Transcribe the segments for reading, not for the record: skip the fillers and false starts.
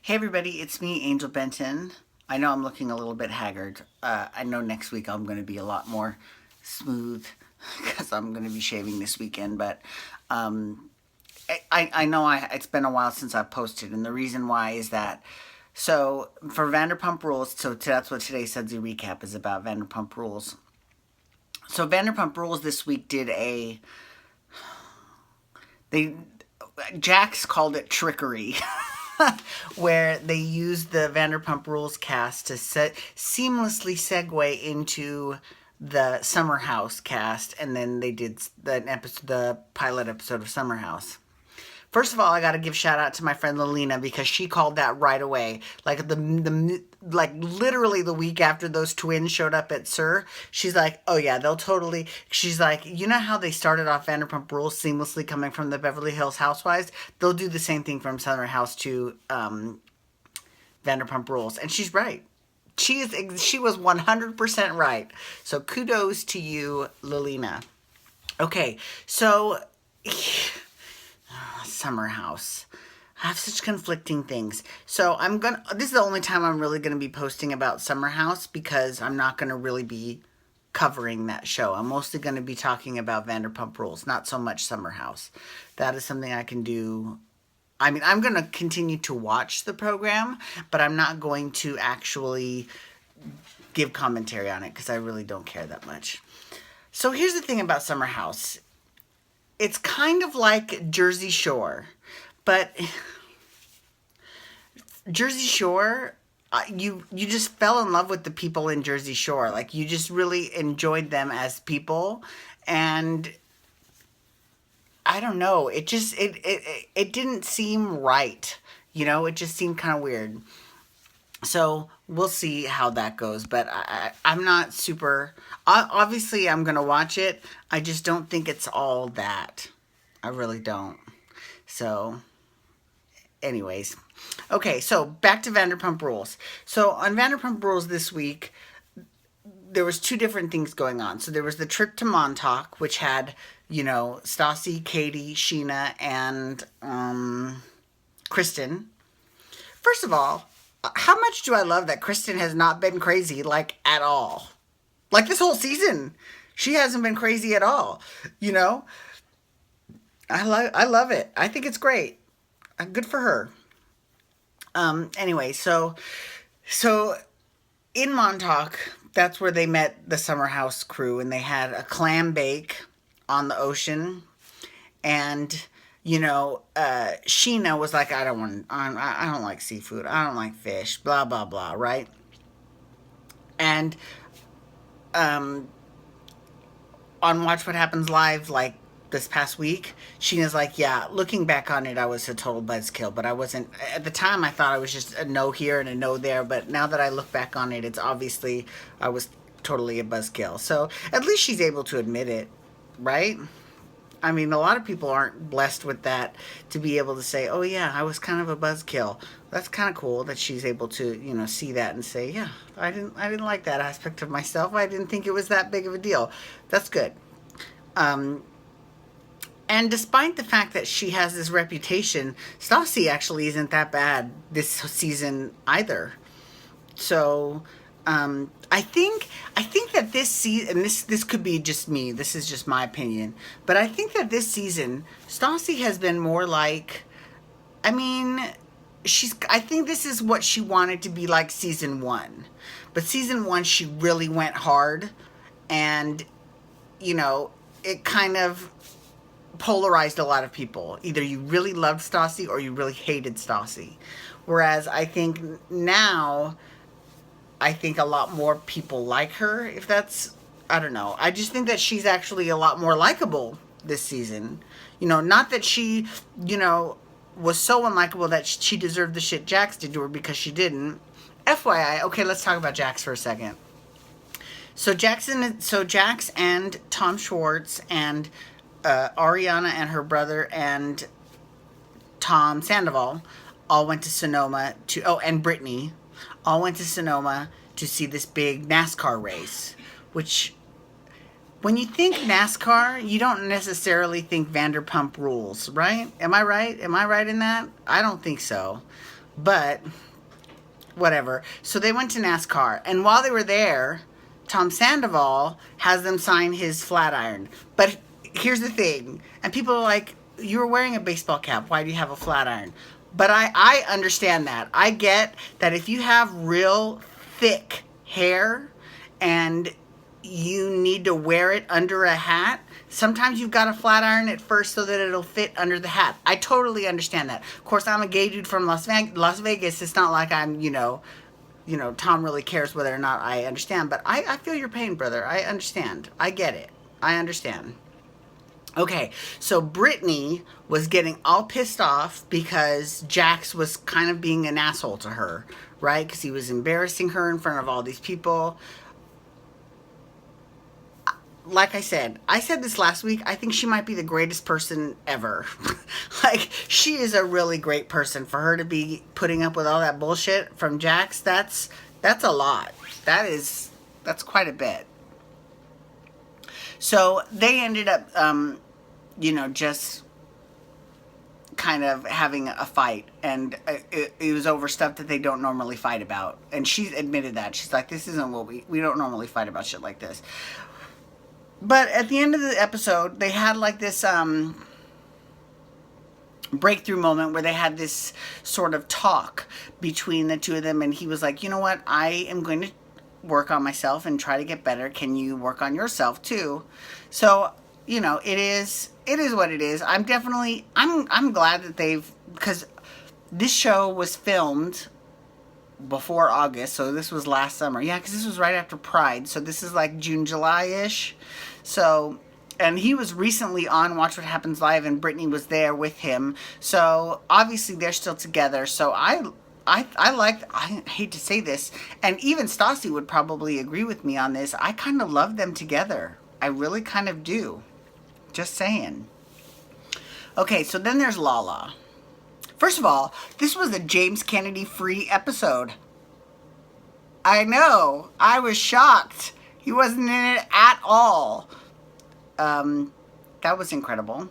Hey everybody, it's me, Angel Benton. I know I'm looking a little bit haggard. I know next week I'm going to be a lot more smooth because I'm going to be shaving this weekend, but um, I know it's been a while since I've posted, and the reason why is that, so for Vanderpump Rules, so that's what today's Sudsy recap is about, Vanderpump Rules. So Vanderpump Rules this week they, Jax called it trickery. Where they used the Vanderpump Rules cast to seamlessly segue into the Summer House cast, and then they did the pilot episode of Summer House. First of all, I got to give shout out to my friend Lelina because she called that right away. Like like literally the week after those twins showed up at Sir, she's like, "Oh yeah, they'll totally." She's like, "You know how they started off Vanderpump Rules seamlessly coming from the Beverly Hills Housewives? They'll do the same thing from Summer House to Vanderpump Rules," and she's right. She was 100% right. So kudos to you, Lelina. Okay, so. Summer House. I have such conflicting things. So this is the only time I'm really gonna be posting about Summer House because I'm not gonna really be covering that show. I'm mostly gonna be talking about Vanderpump Rules, not so much Summer House. That is something I can do. I mean, I'm gonna continue to watch the program, but I'm not going to actually give commentary on it because I really don't care that much. So here's the thing about Summer House. It's kind of like Jersey Shore, but Jersey Shore, you just fell in love with the people in Jersey Shore. Like you just really enjoyed them as people, and I don't know. It didn't seem right. It just seemed kind of weird. So we'll see how that goes. But I'm not super. Obviously, I'm gonna watch it. I just don't think it's all that. I really don't. So, anyways, okay. So back to Vanderpump Rules. So on Vanderpump Rules this week, there was two different things going on. So there was the trip to Montauk, which had Stassi, Katie, Sheena, and Kristen. First of all, how much do I love that Kristen has not been crazy, like, at all? Like, this whole season, she hasn't been crazy at all, I love it. I think it's great. Good for her. Anyway, so in Montauk, that's where they met the Summer House crew, and they had a clam bake on the ocean, and Sheena was like, I don't like seafood. I don't like fish, blah, blah, blah, right? And on Watch What Happens Live, like this past week, Sheena's like, yeah, looking back on it, I was a total buzzkill, but I wasn't, at the time I thought I was just a no here and a no there, but now that I look back on it, it's obviously, I was totally a buzzkill. So at least she's able to admit it, right? I mean, a lot of people aren't blessed with that to be able to say, "Oh yeah, I was kind of a buzzkill." That's kind of cool that she's able to, see that and say, "Yeah, I didn't like that aspect of myself. I didn't think it was that big of a deal." That's good. Um, and despite the fact that she has this reputation, Stassi actually isn't that bad this season either. So I think that this season, and this could be just me. This is just my opinion, but I think that this season, Stassi has been more like. I mean, I think this is what she wanted to be like season one, but season one she really went hard, and it kind of polarized a lot of people. Either you really loved Stassi or you really hated Stassi. Whereas I think now. I think a lot more people like her, if that's, I don't know. I just think that she's actually a lot more likable this season. Not that she, was so unlikable that she deserved the shit Jax did to her, because she didn't. FYI, okay, let's talk about Jax for a second. So Jax and Tom Schwartz and Ariana and her brother and Tom Sandoval all went to Sonoma and Brittany all went to Sonoma to see this big NASCAR race, which, when you think NASCAR, you don't necessarily think Vanderpump Rules, right? Am I right? Am I right in that? I don't think so. But whatever. So they went to NASCAR, and while they were there, Tom Sandoval has them sign his Flatiron. But here's the thing, and people are like, "You were wearing a baseball cap. Why do you have a Flatiron?" But I understand that. I get that if you have real thick hair and you need to wear it under a hat, sometimes you've got to flat iron it first so that it'll fit under the hat. I totally understand that. Of course, I'm a gay dude from Las Vegas. It's not like I'm, Tom really cares whether or not I understand. But I feel your pain, brother. I understand. I get it. I understand. Okay, so Brittany was getting all pissed off because Jax was kind of being an asshole to her, right? Because he was embarrassing her in front of all these people. Like I said this last week, I think she might be the greatest person ever. Like, she is a really great person. For her to be putting up with all that bullshit from Jax, that's a lot. That's quite a bit. So they ended up, just kind of having a fight, and it was over stuff that they don't normally fight about. And she admitted that. She's like, this isn't what we don't normally fight about shit like this. But at the end of the episode, they had like this breakthrough moment where they had this sort of talk between the two of them, and he was like, you know what, I am going to work on myself and try to get better. Can you work on yourself too? So, it is what it is. I'm glad that because this show was filmed before August, so this was last summer. Yeah, because this was right after Pride, so this is like June, July-ish. So, and he was recently on Watch What Happens Live, and Brittany was there with him. So obviously they're still together. So I hate to say this, and even Stassi would probably agree with me on this. I kind of love them together. I really kind of do. Just saying. Okay, so then there's Lala. First of all, this was a James Kennedy free episode. I know. I was shocked. He wasn't in it at all. That was incredible.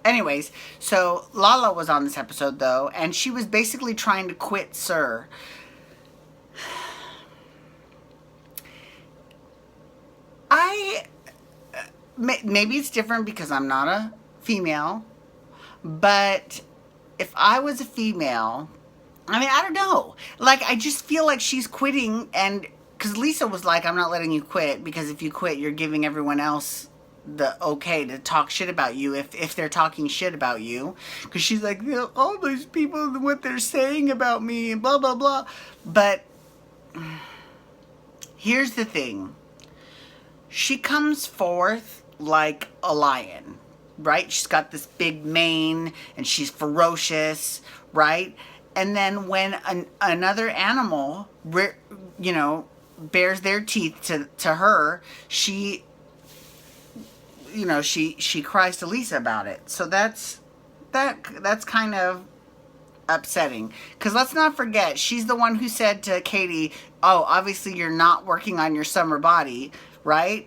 Anyways, so Lala was on this episode, though, and she was basically trying to quit Sir. Maybe it's different because I'm not a female, but if I was a female, I don't know. Like, I just feel like she's quitting, and because Lisa was like, I'm not letting you quit, because if you quit, you're giving everyone else the okay to talk shit about you if they're talking shit about you. Because she's like, all those people, what they're saying about me, and blah, blah, blah. But here's the thing. She comes forth like a lion, right? She's got this big mane, and she's ferocious, right? And then when another animal, bares their teeth to her, she cries to Lisa about it. So that's kind of upsetting. Because let's not forget, she's the one who said to Katie, oh, obviously you're not working on your summer body, right?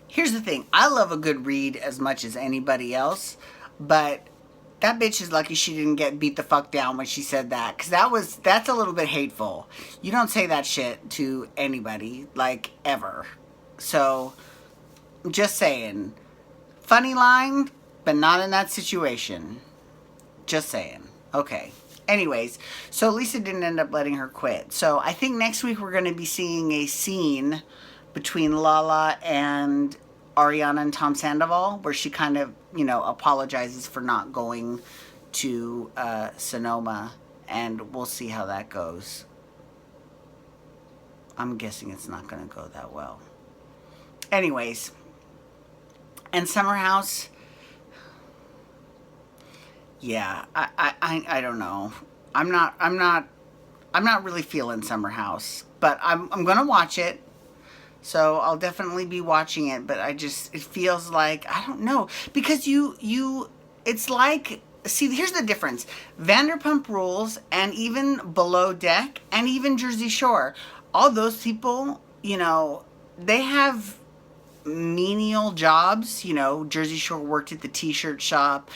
Here's the thing. I love a good read as much as anybody else, but that bitch is lucky she didn't get beat the fuck down when she said that. Because that's a little bit hateful. You don't say that shit to anybody, like, ever. So, just saying. Funny line, but not in that situation. Just saying. Okay. Anyways, so Lisa didn't end up letting her quit. So, I think next week we're going to be seeing a scene between Lala and Ariana and Tom Sandoval, where she kind of, apologizes for not going to Sonoma, and we'll see how that goes. I'm guessing it's not going to go that well. Anyways, and Summer House, yeah, I don't know. I'm not really feeling Summer House, but I'm going to watch it. So I'll definitely be watching it, but it feels like, I don't know, because it's like, see, here's the difference. Vanderpump Rules, and even Below Deck, and even Jersey Shore, all those people, they have menial jobs. Jersey Shore worked at the t-shirt shop,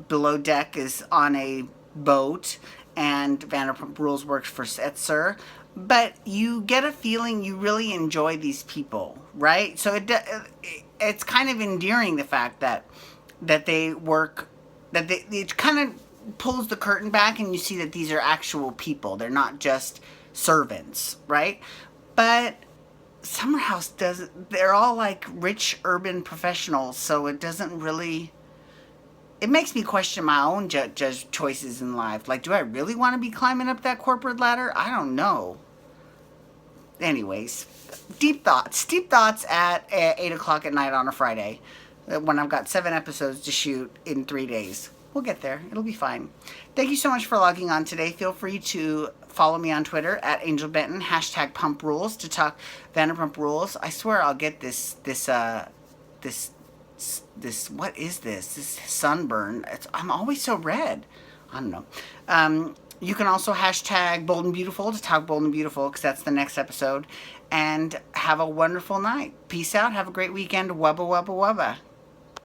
Below Deck is on a boat, and Vanderpump Rules works for Setzer, but you get a feeling you really enjoy these people, right? So it's kind of endearing, the fact that they work, that it kind of pulls the curtain back and you see that these are actual people. They're not just servants, right? But Summer House doesn't, they're all like rich urban professionals, so it doesn't really, it makes me question my own judge choices in life. Like, do I really want to be climbing up that corporate ladder? I don't know. Anyways, deep thoughts at 8 o'clock at night on a Friday, when I've got 7 episodes to shoot in 3 days. We'll get there. It'll be fine. Thank you so much for logging on today. Feel free to follow me on Twitter at Angel Benton, hashtag Pump Rules, to talk Vanderpump Rules. I swear I'll get this, what is this? This sunburn. I'm always so red. I don't know. You can also hashtag Bold and Beautiful to talk Bold and Beautiful, because that's the next episode. And have a wonderful night. Peace out. Have a great weekend. Wubba, wubba, wubba.